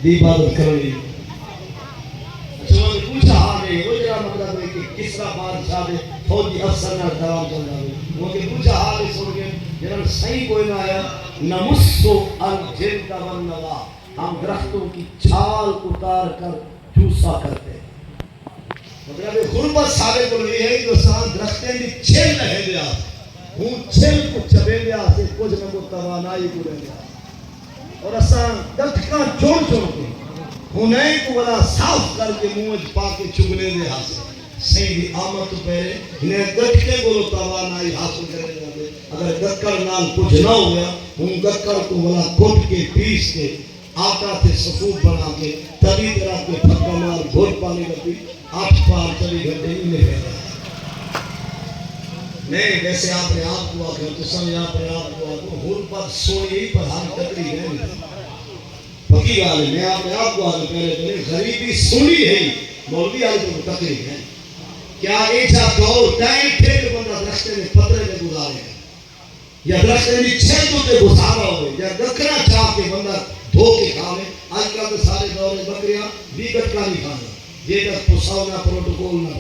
دی عبادت کرنی چون پوچھا آنے وہ جرا مطلب ہے کہ کس طرح بادشاہ دے فوجی افسر نہ دوام چل رہا ہے وہ کہ پوچھا آنے سن کے جنہاں صحیح کوئی نہ آیا نمسو الجلد والنوا ہم درختوں کی چھال اتار کر جوسا کرتے ہیں مطلب غربت ثابت ہو رہی ہے کہ سان درختیں بھی چھل رہے دیا ہوں چھل کو چبے دیا سے کچھ نہ کو توانائی کو رہ دیا اور اسان دٹکا چھوڑ چھوڑ کے ہنہیں کو بلا صاف کر کے موج پا کے چگنے دے حاصل سیدھی آمد تو پہلے انہیں دٹکے بولو توانائی حاصل کرنے دے اگر گکر نال کچھ نہ ہو گیا ہوں گکر کو بلا کٹ کے پیس کے آٹا سے سفود بنا کے تبھی طرح کے پھکا مال گھوڑ پانی لگی 8 پار چلی گھنٹے ہی میں رہا نہیں ویسے آپ نے آپ کو آگے تو سمجھ آپ نے آپ کو آگے ہر پر سوئی پر ہم تکری ہے پکی گال ہے میں آپ نے آپ کو آگے پہلے پہلے غریبی سنی ہے مولوی آگے تو تکری ہے کیا ایچا دور ٹائم تھے کہ بندہ رشتے میں پترے میں گزارے ہیں یا رشتے میں چھتوں پہ گزارا ہوئے یا گکرا چاہ کے بندہ دھو کے کھانے آج کل تو سارے دورے بکریاں بھی گٹکا نہیں کھانا یہ تک پساؤ نہ پروٹوکول نہ